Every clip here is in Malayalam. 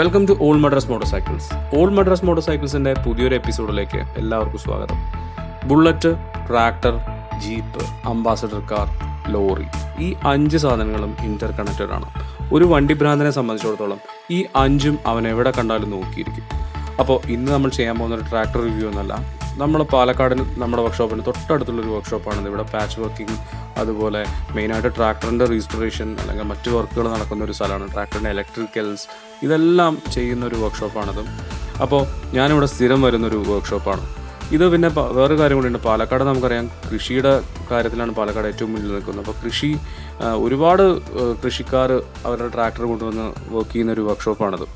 Welcome to all Madras motorcycles. All Madras മോട്ടോർസൈക്കിൾസിൻ്റെ പുതിയൊരു എപ്പിസോഡിലേക്ക് എല്ലാവർക്കും സ്വാഗതം. Bullet, tractor, jeep, Ambassador car, lorry, ഈ 5 സാധനങ്ങളും ഇന്റർ കണക്റ്റഡ് ആണ്. ഒരു വണ്ടി ഭ്രാന്തനെ സംബന്ധിച്ചിടത്തോളം ഈ 5ഉം അവൻ എവിടെ കണ്ടാലും നോക്കിയിരിക്കും. അപ്പോൾ ഇന്ന് നമ്മൾ ചെയ്യാൻ പോകുന്ന ഒരു ട്രാക്ടർ റിവ്യൂ എന്നല്ല, നമ്മൾ പാലക്കാടിന് നമ്മുടെ വർക്ക്ഷോപ്പിന് തൊട്ടടുത്തുള്ളൊരു വർക്ക്ഷോപ്പാണ്. ഇവിടെ പാച്ച് വർക്കിംഗ്, അതുപോലെ മെയിനായിട്ട് ട്രാക്ടറിൻ്റെ റീസ്റ്റോറേഷൻ അല്ലെങ്കിൽ മറ്റു വർക്കുകൾ നടക്കുന്ന ഒരു സ്ഥലമാണ്. ട്രാക്ടറിൻ്റെ ഇലക്ട്രിക്കൽസ് ഇതെല്ലാം ചെയ്യുന്ന ഒരു വർക്ക്ഷോപ്പാണിത്. അപ്പോൾ ഞാനിവിടെ സ്ഥിരം വരുന്നൊരു വർക്ക്ഷോപ്പാണ് ഇത്. പിന്നെ വേറൊരു കാര്യം കൂടിയുണ്ട്, പാലക്കാട് നമുക്കറിയാം കൃഷിയുടെ കാര്യത്തിലാണ് പാലക്കാട് ഏറ്റവും മുന്നിൽ നിൽക്കുന്നത്. അപ്പോൾ ഒരുപാട് കൃഷിക്കാർ അവരുടെ ട്രാക്ടർ കൊണ്ടുവന്ന് വർക്ക് ചെയ്യുന്ന ഒരു വർക്ക്ഷോപ്പാണിത്.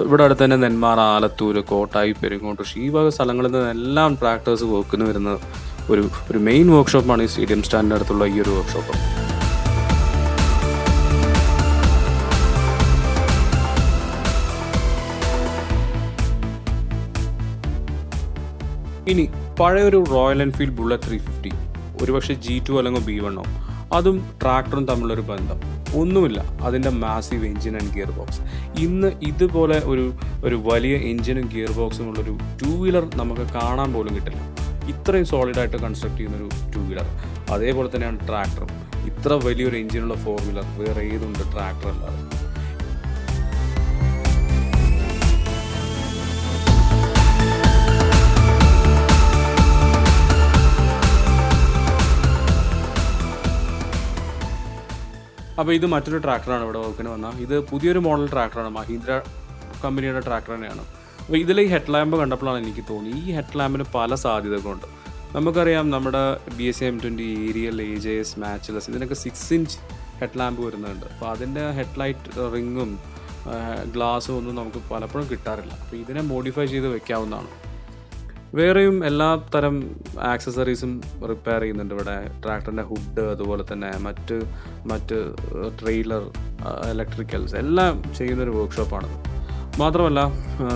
ഇവിടെ അടുത്ത് തന്നെ നെന്മാറ, ആലത്തൂർ, കോട്ടായി, പെരിങ്ങോട്ട്, ഈ വക സ്ഥലങ്ങളിൽ നിന്നെല്ലാം ട്രാക്ടേഴ്സ് വർക്കിന് വരുന്ന ഒരു മെയിൻ വർക്ക്ഷോപ്പാണ് ഈ സ്റ്റേഡിയം സ്റ്റാൻഡിൻ്റെ അടുത്തുള്ള ഈ ഒരു വർക്ക്ഷോപ്പ്. ഇനി പഴയൊരു റോയൽ എൻഫീൽഡ് ബുള്ളറ്റ് 350, ഒരുപക്ഷെ G2 അല്ലെങ്കിൽ B1, അതും ട്രാക്ടറും തമ്മിലൊരു ബന്ധം ഒന്നുമില്ല. അതിൻ്റെ massive engine and gear box. ഇന്ന് ഇതുപോലെ ഒരു വലിയ എഞ്ചിനും ഗിയർ ബോക്സും ഉള്ളൊരു 2 വീലർ നമുക്ക് കാണാൻ പോലും കിട്ടില്ല. ഇത്രയും സോളിഡായിട്ട് കൺസ്ട്രക്ട് ചെയ്യുന്നൊരു 2 വീലർ. അതേപോലെ തന്നെയാണ് ട്രാക്ടറും. ഇത്ര വലിയൊരു എഞ്ചിനുള്ള 4 വീലർ വേറെ ഏതുണ്ട് ട്രാക്ടർ അല്ലാതെ? അപ്പോൾ ഇത് മറ്റൊരു ട്രാക്ടറാണ് ഇവിടെ വർക്കിന് വന്നാൽ. ഇത് പുതിയൊരു മോഡൽ ട്രാക്ടറാണ്, മഹീന്ദ്ര കമ്പനിയുടെ ട്രാക്ടർ തന്നെയാണ്. അപ്പോൾ ഇതിൽ ഈ ഹെഡ് ലാമ്പ് കണ്ടപ്പോഴാണ് എനിക്ക് തോന്നി ഈ ഹെഡ് ലാമ്പിന് പല സാധ്യതകളുണ്ട്. നമുക്കറിയാം നമ്മുടെ BSA M20, aerial, AJS, matchless, ഇതിനൊക്കെ 6 ഇഞ്ച് ഹെഡ് ലാമ്പ് വരുന്നുണ്ട്. അപ്പോൾ അതിൻ്റെ ഹെഡ്ലൈറ്റ് റിങ്ങും ഗ്ലാസ്സും ഒന്നും നമുക്ക് പലപ്പോഴും കിട്ടാറില്ല. അപ്പോൾ ഇതിനെ മോഡിഫൈ ചെയ്ത് വെക്കാവുന്നതാണ്. വേറെയും എല്ലാ തരം ആക്സസറീസും റിപ്പയർ ചെയ്യുന്നുണ്ട് ഇവിടെ. ട്രാക്ടറിൻ്റെ ഹുഡ്, അതുപോലെ തന്നെ മറ്റ് ട്രെയിലർ, ഇലക്ട്രിക്കൽസ് എല്ലാം ചെയ്യുന്നൊരു വർക്ക്ഷോപ്പാണ്. മാത്രമല്ല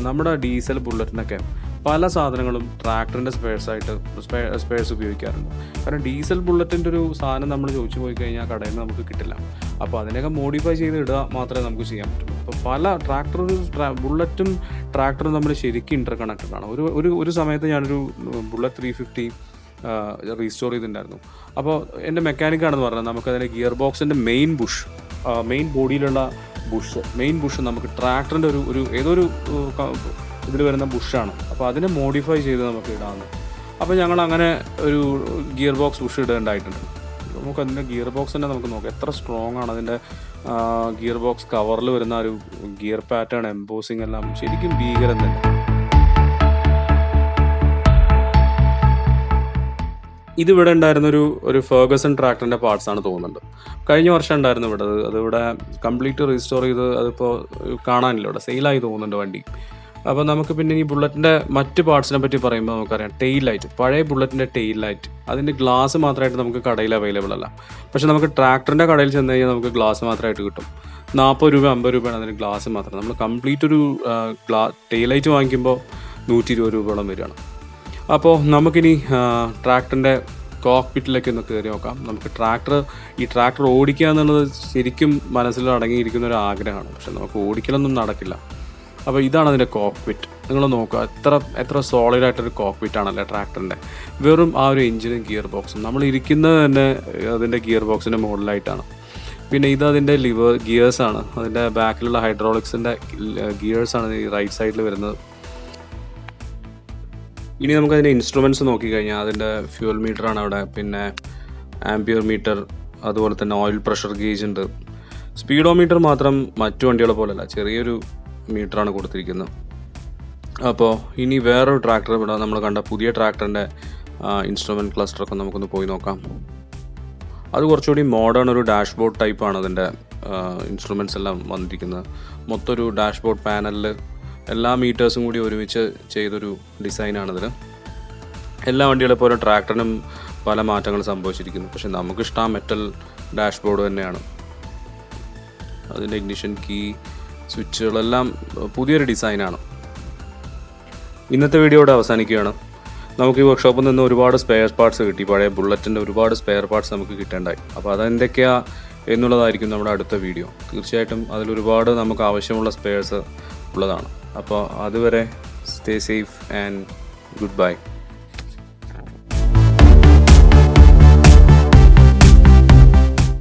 നമ്മുടെ ഡീസൽ ബുള്ളറ്റിനൊക്കെ പല സാധനങ്ങളും ട്രാക്ടറിൻ്റെ സ്പെയർസ് ഉപയോഗിക്കാറുണ്ട്. കാരണം ഡീസൽ ബുള്ളറ്റിൻ്റെ ഒരു സാധനം നമ്മൾ ചോദിച്ചു പോയി കഴിഞ്ഞാൽ കടയിൽ നിന്ന് നമുക്ക് കിട്ടില്ല. അപ്പോൾ അതിനൊക്കെ മോഡിഫൈ ചെയ്ത് ഇടുക മാത്രമേ നമുക്ക് ചെയ്യാൻ പറ്റുള്ളൂ. അപ്പോൾ പല ബുള്ളറ്റും ട്രാക്ടറും തമ്മിൽ ശരിക്കും ഇൻ്റർ കണക്റ്റഡ് ആണ്. ഒരു സമയത്ത് ഞാനൊരു ബുള്ളറ്റ് 350 റീസ്റ്റോർ ചെയ്തിട്ടുണ്ടായിരുന്നു. അപ്പോൾ എൻ്റെ മെക്കാനിക്കാണെന്ന് പറഞ്ഞാൽ നമുക്കതിൻ്റെ ഗിയർ ബോക്സിൻ്റെ മെയിൻ ബോഡിയിലുള്ള മെയിൻ ബുഷ് നമുക്ക് ട്രാക്ടറിൻ്റെ ഏതൊരു ഇതിൽ വരുന്ന ബുഷാണ്. അപ്പോൾ അതിനെ മോഡിഫൈ ചെയ്ത് നമുക്ക് ഇടാമെന്ന്. അപ്പോൾ ഞങ്ങൾ അങ്ങനെ ഒരു ഗിയർ ബോക്സ് ബുഷ് ഇടേണ്ടതായിട്ടുണ്ട്. നമുക്ക് അതിൻ്റെ ഗിയർ ബോക്സ് തന്നെ നമുക്ക് നോക്കാം എത്ര സ്ട്രോങ് ആണ്. അതിൻ്റെ ഗിയർ ബോക്സ് കവറിൽ വരുന്ന ഒരു ഗിയർ പാറ്റേൺ, എംബോസിങ് എല്ലാം ശരിക്കും ഭീകരം തന്നെ. ഇതിവിടെ ഉണ്ടായിരുന്ന ഒരു ഫെർഗസൺ ട്രാക്ടറിൻ്റെ പാർട്സ് ആണ് തോന്നുന്നുണ്ട്. കഴിഞ്ഞ വർഷം ഉണ്ടായിരുന്നു ഇവിടെ. അതിവിടെ കംപ്ലീറ്റ് റീസ്റ്റോർ ചെയ്ത് അതിപ്പോൾ കാണാനില്ല, ഇവിടെ സെയിലായി തോന്നുന്നുണ്ട് വണ്ടി. അപ്പോൾ നമുക്ക് പിന്നെ ഈ ബുള്ളറ്റിൻ്റെ മറ്റ് പാർട്സിനെ പറ്റി പറയുമ്പോൾ നമുക്കറിയാം ടെയിൽ ലൈറ്റ്, പഴയ ബുള്ളറ്റിൻ്റെ ടെയിൽ ലൈറ്റ്, അതിൻ്റെ ഗ്ലാസ് മാത്രമായിട്ട് നമുക്ക് കടയിൽ അവൈലബിൾ അല്ല. പക്ഷേ നമുക്ക് ട്രാക്ടറിൻ്റെ കടയിൽ ചെന്ന് കഴിഞ്ഞാൽ നമുക്ക് ഗ്ലാസ് മാത്രമായിട്ട് കിട്ടും. 40 രൂപ 50 രൂപയാണ് അതിന് ഗ്ലാസ് മാത്രം. നമ്മൾ കംപ്ലീറ്റ് ഒരു ടെയിൽ ലൈറ്റ് വാങ്ങിക്കുമ്പോൾ 120 രൂപയോളം വരികയാണ്. അപ്പോൾ നമുക്കിനി ട്രാക്ടറിൻ്റെ കോക്പിറ്റിലേക്ക് ഒന്ന് കയറി നോക്കാം. നമുക്ക് ഈ ട്രാക്ടർ ഓടിക്കുക എന്നുള്ളത് ശരിക്കും മനസ്സിൽ അടങ്ങിയിരിക്കുന്ന ഒരു ആഗ്രഹമാണ്. പക്ഷെ നമുക്ക് ഓടിക്കലൊന്നും നടക്കില്ല. അപ്പോൾ ഇതാണ് അതിൻ്റെ കോക്പിറ്റ്. നിങ്ങൾ നോക്കുക, എത്ര സോളിഡായിട്ടൊരു കോക്പിറ്റ് ആണല്ലേ ട്രാക്ടറിൻ്റെ. വെറും ആ ഒരു എഞ്ചിനും ഗിയർ ബോക്സും, നമ്മൾ ഇരിക്കുന്നത് തന്നെ അതിൻ്റെ ഗിയർ ബോക്സിൻ്റെ മുകളിലായിട്ടാണ്. പിന്നെ ഇത് അതിൻ്റെ ഗിയേഴ്സാണ്, അതിൻ്റെ ബാക്കിലുള്ള ഹൈഡ്രോളിക്സിൻ്റെ ഗിയേഴ്സാണ് ഈ റൈറ്റ് സൈഡിൽ വരുന്നത്. ഇനി നമുക്കതിൻ്റെ ഇൻസ്ട്രുമെൻറ്റ്സ് നോക്കിക്കഴിഞ്ഞാൽ അതിൻ്റെ ഫ്യൂൽ മീറ്ററാണ് അവിടെ, പിന്നെ ആംപിയർ മീറ്റർ, അതുപോലെ തന്നെ ഓയിൽ പ്രഷർ ഗേജ് ഉണ്ട്. സ്പീഡോമീറ്റർ മാത്രം മറ്റു വണ്ടികളെ പോലെയല്ല, ചെറിയൊരു മീറ്ററാണ് കൊടുത്തിരിക്കുന്നത്. അപ്പോൾ ഇനി വേറൊരു ട്രാക്ടർ ഇവിടെ നമ്മൾ കണ്ട പുതിയ ട്രാക്ടറിൻ്റെ ഇൻസ്ട്രുമെൻറ്റ് ക്ലസ്റ്ററൊക്കെ നമുക്കൊന്ന് പോയി നോക്കാം. അത് കുറച്ചുകൂടി മോഡേൺ ഒരു ഡാഷ്ബോർഡ് ടൈപ്പാണ് അതിൻ്റെ ഇൻസ്ട്രുമെൻറ്റ്സ് എല്ലാം വന്നിരിക്കുന്നത്. മൊത്തം ഒരു ഡാഷ്ബോർഡ് പാനലിൽ എല്ലാ മീറ്റേഴ്സും കൂടി ഒരുമിച്ച് ചെയ്തൊരു ഡിസൈനാണിതിൽ. എല്ലാ വണ്ടികളെ പോലെ ട്രാക്ടറിനും പല മാറ്റങ്ങൾ സംഭവിച്ചിരിക്കുന്നു. പക്ഷെ നമുക്കിഷ്ടം മെറ്റൽ ഡാഷ്ബോർഡ് തന്നെയാണ്. അതിൻ്റെ ഇഗ്നിഷൻ കീ, സ്വിച്ചുകളെല്ലാം പുതിയൊരു ഡിസൈനാണ്. ഇന്നത്തെ വീഡിയോ ഇവിടെ അവസാനിക്കുകയാണ്. നമുക്ക് ഈ വർക്ക്ഷോപ്പിൽ നിന്ന് ഒരുപാട് സ്പെയർ പാർട്സ് കിട്ടി. പഴയ ബുള്ളറ്റിൻ്റെ ഒരുപാട് സ്പെയർ പാർട്സ് നമുക്ക് കിട്ടേണ്ടായി. അപ്പോൾ അതെന്തൊക്കെയാണ് എന്നുള്ളതായിരിക്കും നമ്മുടെ അടുത്ത വീഡിയോ. തീർച്ചയായിട്ടും അതിലൊരുപാട് നമുക്ക് ആവശ്യമുള്ള സ്പെയർസ് ഉള്ളതാണ്. അപ്പോൾ അതുവരെ stay safe and good bye.